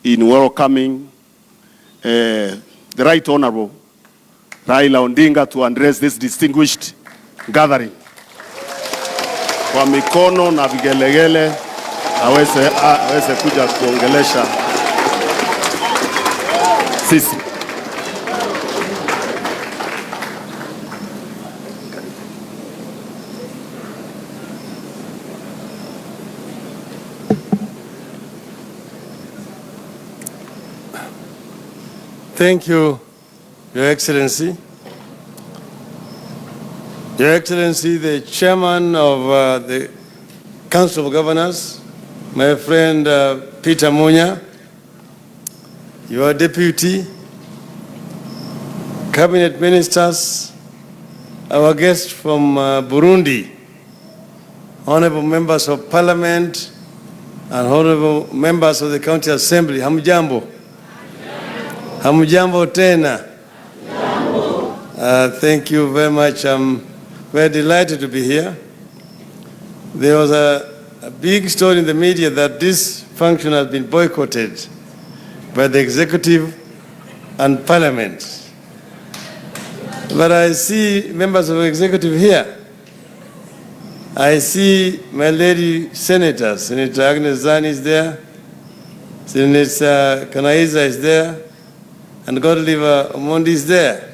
in welcoming the Right Honorable Raila Odinga to address this distinguished gathering. Kwa mikono na vigelegele aweze kuja kuongelesha sisi. Thank you, Your Excellency. Your Excellency, the Chairman of the Council of Governors, my friend Peter Munya, your Deputy, Cabinet Ministers, our guests from Burundi, Honorable Members of Parliament, and Honorable Members of the County Assembly, Hamujambo. Hamujambo tena. Thank you very much. I'm very delighted to be here. There was a big story in the media that this function has been boycotted by the executive and parliament. But I see members of the executive here. I see my lady senator, Senator Agnes Zani is there, Senator Kanaiza is there, and Godliver Omondi is there.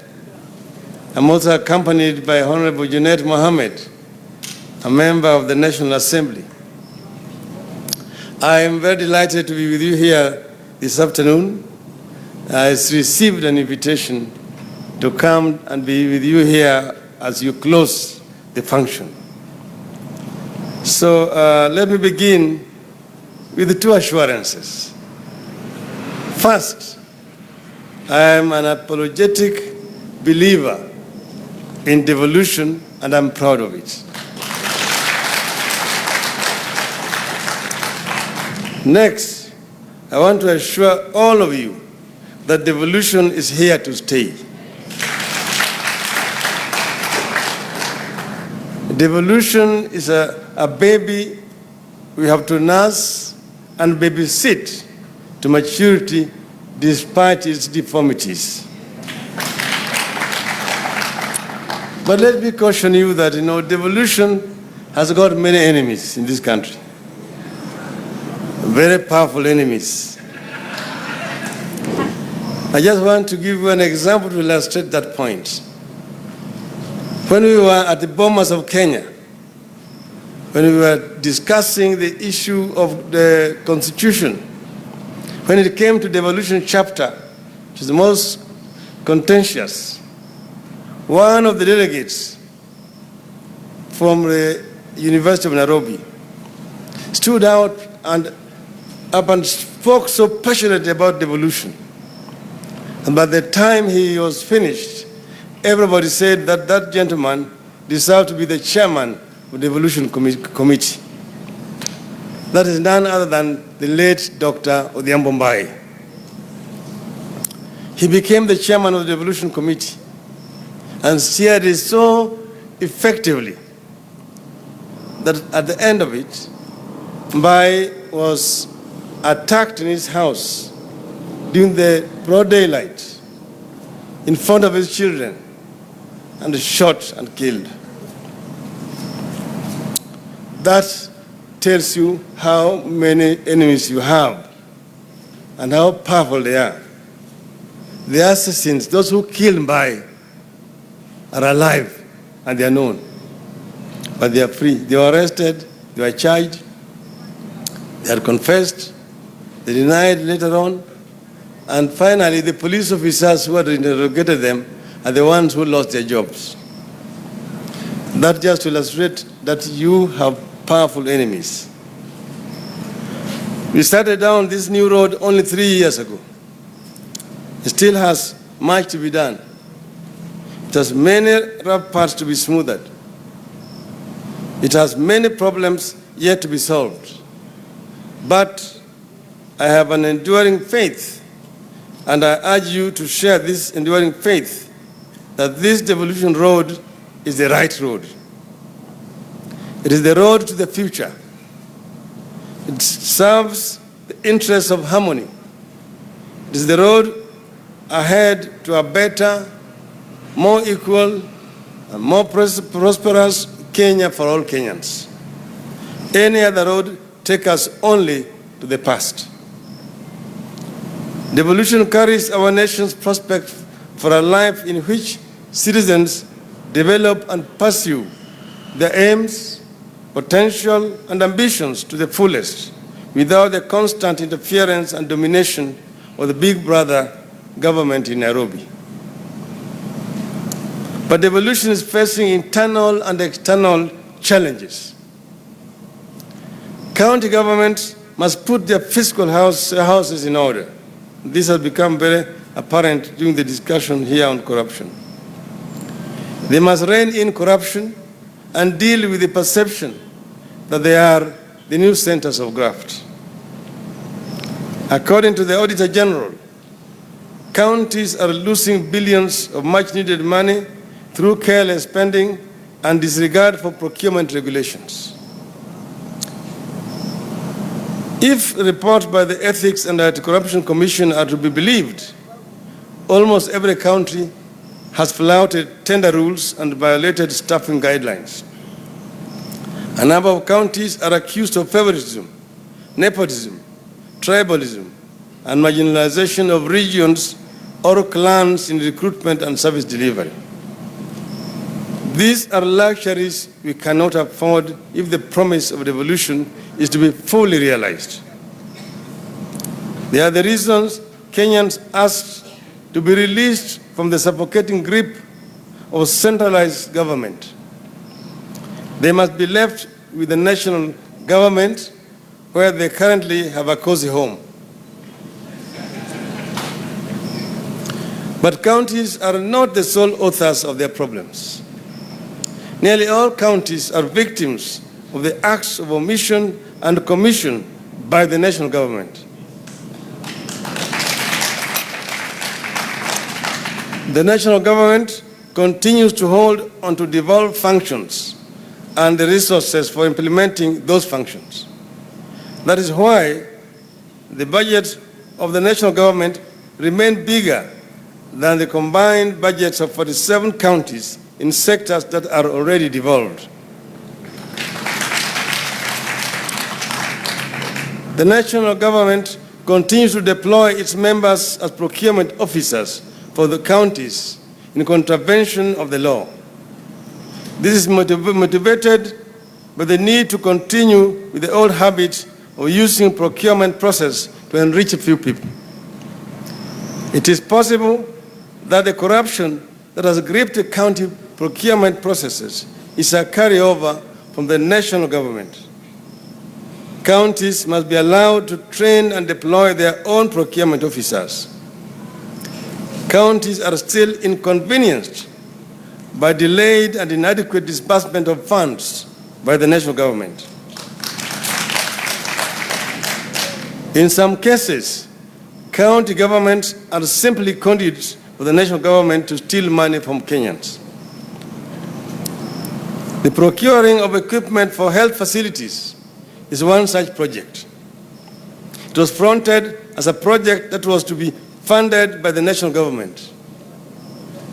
I'm also accompanied by Honorable Junaid Mohammed, a member of the National Assembly. I am very delighted to be with you here this afternoon. I received an invitation to come and be with you here as you close the function. So let me begin with two assurances. First, I am an apologetic believer in devolution, and I'm proud of it. Next, I want to assure all of you that devolution is here to stay. Devolution is a baby we have to nurse and babysit to maturity despite its deformities. But let me caution you that, devolution has got many enemies in this country. Very powerful enemies. I just want to give you an example to illustrate that point. When we were at the Bomas of Kenya, when we were discussing the issue of the Constitution, when it came to devolution chapter, which is the most contentious, one of the delegates from the University of Nairobi stood out and spoke so passionately about devolution. And by the time he was finished, everybody said that that gentleman deserved to be the chairman of the Devolution Committee. That is none other than the late Dr. Odhiambo Mbai. He became the chairman of the Devolution Committee and steered it so effectively that at the end of it, Mbai was attacked in his house during the broad daylight in front of his children and shot and killed. That tells you how many enemies you have and how powerful they are. The assassins, those who killed Mbai, are alive and they are known. But they are free. They were arrested, they were charged, they had confessed, they denied later on, and finally the police officers who had interrogated them are the ones who lost their jobs. That just to illustrate that you have powerful enemies. We started down this new road only 3 years ago. It still has much to be done. It has many rough parts to be smoothed. It has many problems yet to be solved. But I have an enduring faith, and I urge you to share this enduring faith that this devolution road is the right road. It is the road to the future. It serves the interests of harmony It is the road ahead to a better, more equal, and more prosperous Kenya for all Kenyans. Any other road takes us only to the past. Devolution carries our nation's prospect for a life in which citizens develop and pursue their aims, potential, and ambitions to the fullest, without the constant interference and domination of the big brother government in Nairobi. But devolution is facing internal and external challenges. County governments must put their fiscal houses in order. This has become very apparent during the discussion here on corruption. They must rein in corruption and deal with the perception that they are the new centers of graft. According to the Auditor General, counties are losing billions of much-needed money through careless spending and disregard for procurement regulations. If reports by the Ethics and Anti-Corruption Commission are to be believed, almost every county has flouted tender rules and violated staffing guidelines. A number of counties are accused of favoritism, nepotism, tribalism, and marginalization of regions or clans in recruitment and service delivery. These are luxuries we cannot afford if the promise of devolution is to be fully realized. They are the reasons Kenyans asked to be released from the suffocating grip of centralized government. They must be left with the national government, where they currently have a cozy home. But counties are not the sole authors of their problems. Nearly all counties are victims of the acts of omission and commission by the national government. The national government continues to hold onto devolved functions and the resources for implementing those functions. That is why the budget of the national government remains bigger than the combined budgets of 47 counties in sectors that are already devolved. The national government continues to deploy its members as procurement officers for the counties in contravention of the law. This is motivated by the need to continue with the old habit of using procurement process to enrich a few people. It is possible that the corruption that has gripped the county procurement processes is a carryover from the national government. Counties must be allowed to train and deploy their own procurement officers. Counties are still inconvenienced by delayed and inadequate disbursement of funds by the national government. In some cases, county governments are simply conduits for the national government to steal money from Kenyans. The procuring of equipment for health facilities is one such project. It was fronted as a project that was to be funded by the national government.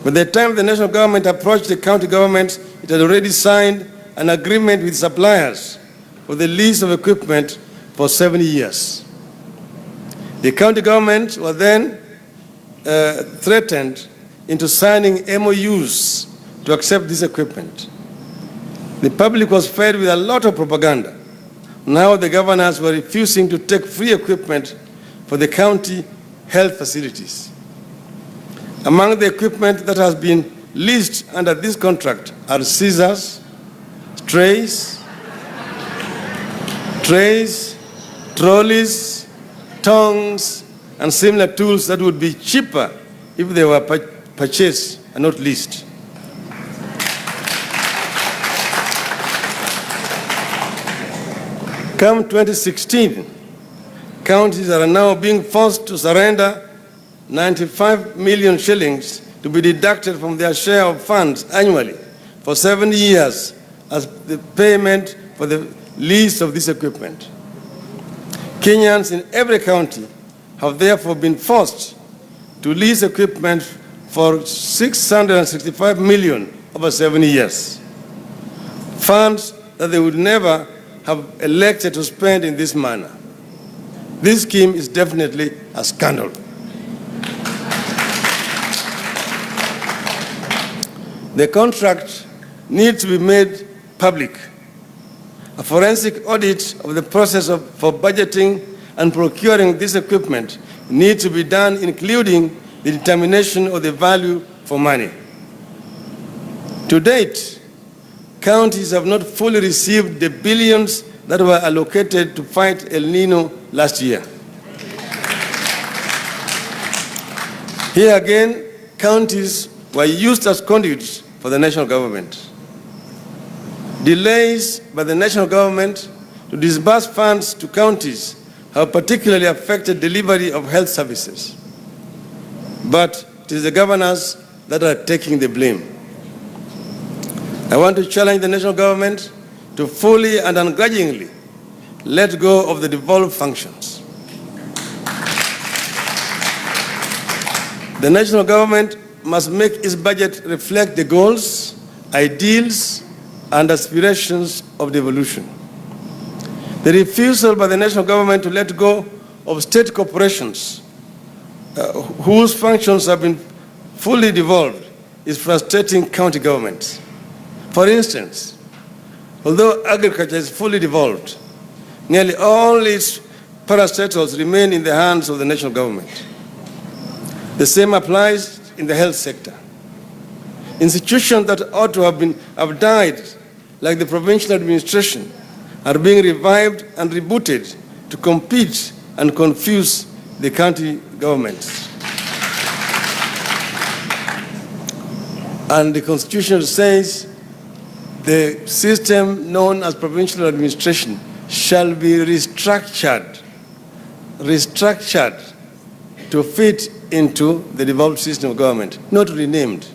By the time the national government approached the county government, it had already signed an agreement with suppliers for the lease of equipment for 7 years. The county government was then threatened into signing MOUs to accept this equipment. The public was fed with a lot of propaganda. Now the governors were refusing to take free equipment for the county health facilities. Among the equipment that has been leased under this contract are scissors, trays, trolleys, tongs, and similar tools that would be cheaper if they were purchased and not leased. Come 2016, counties are now being forced to surrender 95 million shillings to be deducted from their share of funds annually for 7 years as the payment for the lease of this equipment. Kenyans in every county have therefore been forced to lease equipment for 665 million over 7 years, funds that they would never have elected to spend in this manner. This scheme is definitely a scandal. The contract needs to be made public. A forensic audit of the process for budgeting and procuring this equipment needs to be done, including the determination of the value for money. To date, counties have not fully received the billions that were allocated to fight El Nino last year. Here again, counties were used as conduits for the national government. Delays by the national government to disburse funds to counties have particularly affected delivery of health services. But it is the governors that are taking the blame. I want to challenge the national government to fully and ungrudgingly let go of the devolved functions. The national government must make its budget reflect the goals, ideals, and aspirations of devolution. The refusal by the national government to let go of state corporations whose functions have been fully devolved is frustrating county governments. For instance, although agriculture is fully devolved, nearly all its parastatals remain in the hands of the national government. The same applies in the health sector. Institutions that ought to have died, like the provincial administration, are being revived and rebooted to compete and confuse the county governments. And the Constitution says the system known as provincial administration shall be restructured to fit into the devolved system of government, not renamed.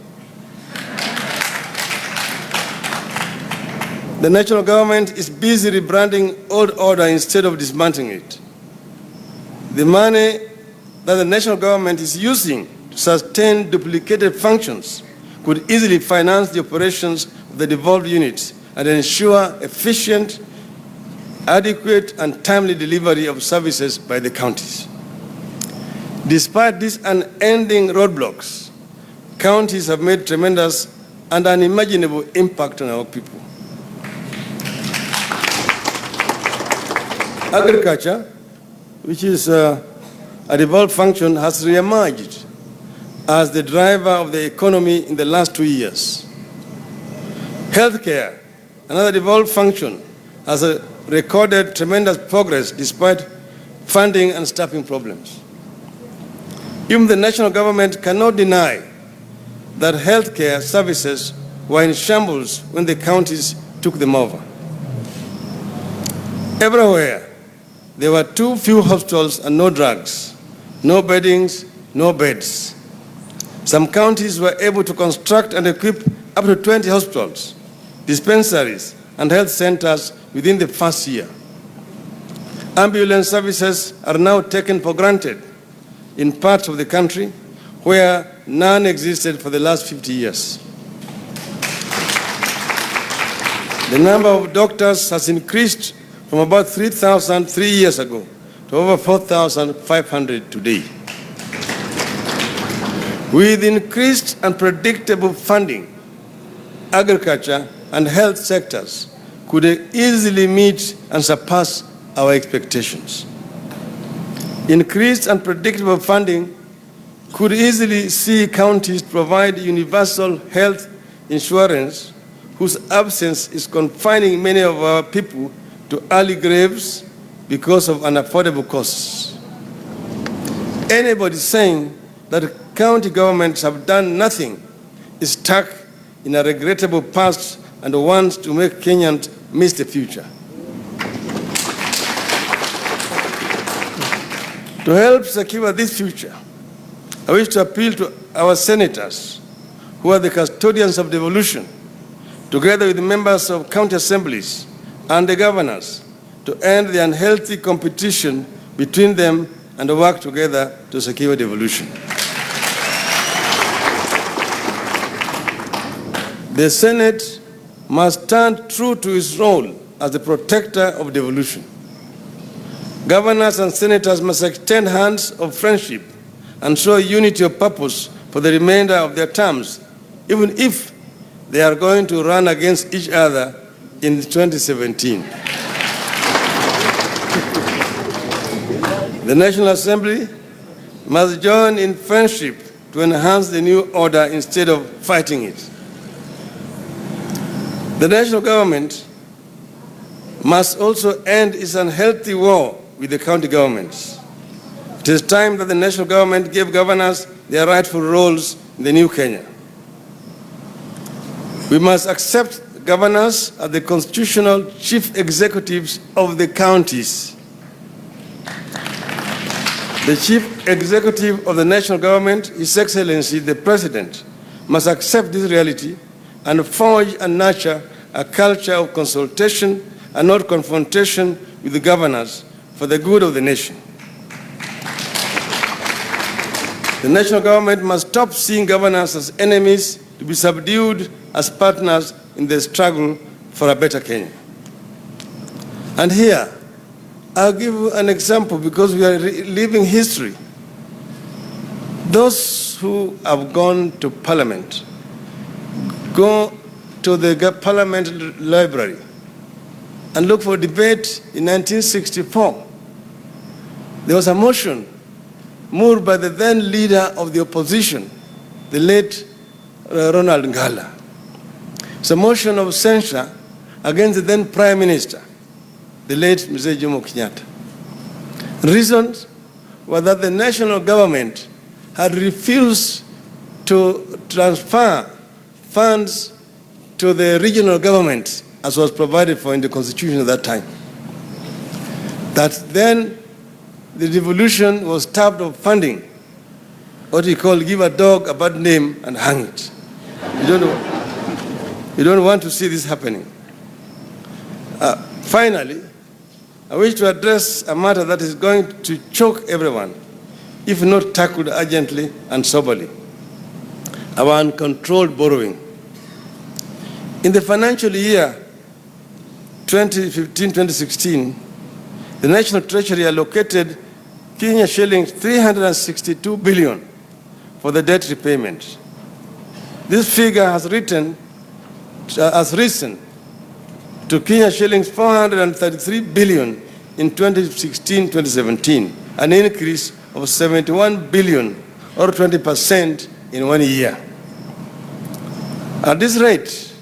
The national government is busy rebranding old order instead of dismantling it. The money that the national government is using to sustain duplicated functions could easily finance the operations of the devolved units and ensure efficient, adequate, and timely delivery of services by the counties. Despite these unending roadblocks, counties have made tremendous and unimaginable impact on our people. Agriculture, which is a devolved function, has re-emerged as the driver of the economy in the last 2 years. Healthcare, another devolved function, has recorded tremendous progress despite funding and staffing problems. Even the national government cannot deny that healthcare services were in shambles when the counties took them over. Everywhere, there were too few hospitals and no drugs, no beddings, no beds. Some counties were able to construct and equip up to 20 hospitals, dispensaries, and health centers within the first year. Ambulance services are now taken for granted in parts of the country where none existed for the last 50 years. The number of doctors has increased from about 3,000 3 years ago to over 4,500 today. With increased and predictable funding, agriculture and health sectors could easily meet and surpass our expectations. Increased and predictable funding could easily see counties provide universal health insurance whose absence is confining many of our people to early graves because of unaffordable costs. Anybody saying that county governments have done nothing is stuck in a regrettable past and wants to make Kenyans miss the future. To help secure this future, I wish to appeal to our senators, who are the custodians of devolution, together with the members of county assemblies and the governors, to end the unhealthy competition between them and work together to secure devolution. The Senate must stand true to its role as the protector of devolution. Governors and senators must extend hands of friendship and show unity of purpose for the remainder of their terms, even if they are going to run against each other in 2017. The National Assembly must join in friendship to enhance the new order instead of fighting it. The national government must also end its unhealthy war with the county governments. It is time that the national government gave governors their rightful roles in the new Kenya. We must accept governors as the constitutional chief executives of the counties. The chief executive of the national government, His Excellency the President, must accept this reality and forge and nurture a culture of consultation and not confrontation with the governors for the good of the nation. The national government must stop seeing governors as enemies to be subdued as partners in the struggle for a better Kenya. And here, I'll give you an example because we are living history. Those who have gone to Parliament, go to the Parliament Library and look for debate in 1964. There was a motion moved by the then leader of the opposition, the late Ronald Ngala. It's a motion of censure against the then Prime Minister, the late Mzee Jomo Kenyatta. Reasons were that the national government had refused to transfer funds to the regional government as was provided for in the constitution at that time. That then the devolution was starved of funding, what we call give a dog a bad name and hang it. You don't want to see this happening. Finally, I wish to address a matter that is going to choke everyone, if not tackled urgently and soberly: our uncontrolled borrowing. In the financial year 2015-2016, the National Treasury allocated Kenya shillings 362 billion for the debt repayment. This figure has risen to Kenya shillings 433 billion in 2016-2017, an increase of 71 billion or 20% in 1 year. At this rate,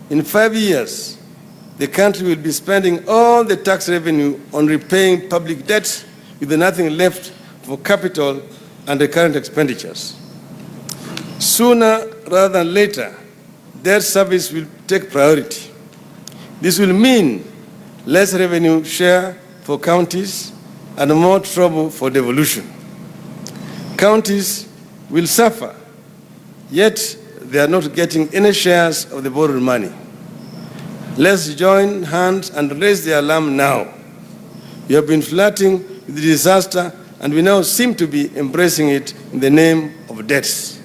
in 5 years, the country will be spending all the tax revenue on repaying public debts with nothing left for capital and recurrent expenditures. Sooner rather than later, debt service will take priority. This will mean less revenue share for counties and more trouble for devolution. Counties will suffer, yet they are not getting any shares of the borrowed money. Let's join hands and raise the alarm now. We have been flirting with the disaster, and we now seem to be embracing it in the name of debts.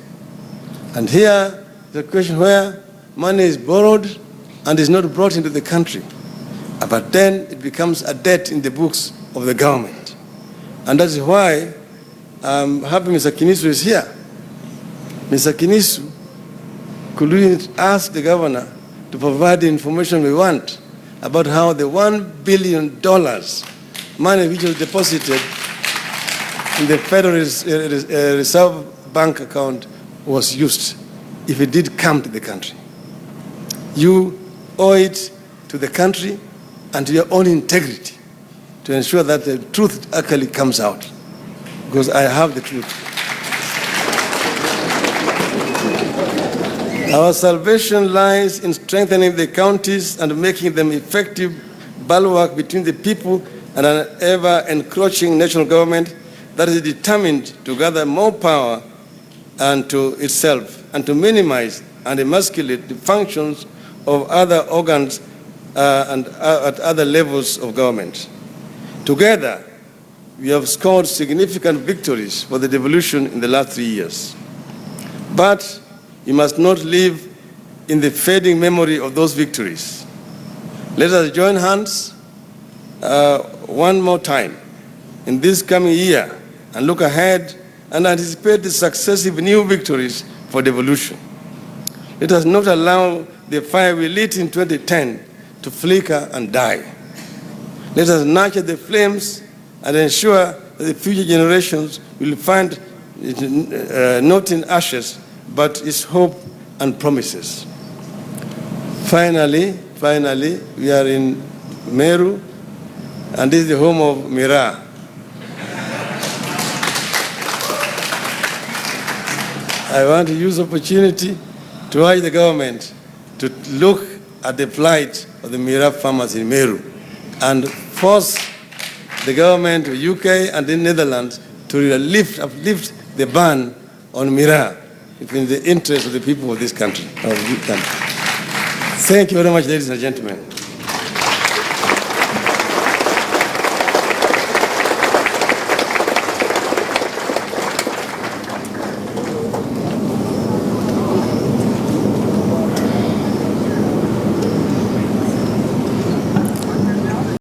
And here, the question where money is borrowed and is not brought into the country, but then it becomes a debt in the books of the government. And that's why I'm happy Mr. Kinisu is here. Mr. Kinisu, could we ask the governor to provide the information we want about how the $1 billion money which was deposited in the Federal Reserve Bank account was used, if it did come to the country? You owe it to the country and to your own integrity to ensure that the truth actually comes out, because I have the truth. Our salvation lies in strengthening the counties and making them effective bulwark between the people and an ever-encroaching national government that is determined to gather more power unto itself and to minimize and emasculate the functions of other organs and at other levels of government. Together, we have scored significant victories for the devolution in the last 3 years. But we must not live in the fading memory of those victories. Let us join hands one more time in this coming year and look ahead and anticipate the successive new victories for devolution. Let us not allow the fire we lit in 2010 to flicker and die. Let us nurture the flames and ensure that the future generations will find it not in ashes, but its hope and promises. Finally, we are in Meru, and this is the home of Mira. I want to use the opportunity to urge the government to look at the plight of the Mira farmers in Meru and force the government of UK and the Netherlands to uplift the ban on Mira in the interest of the people of this country. Thank you very much, ladies and gentlemen.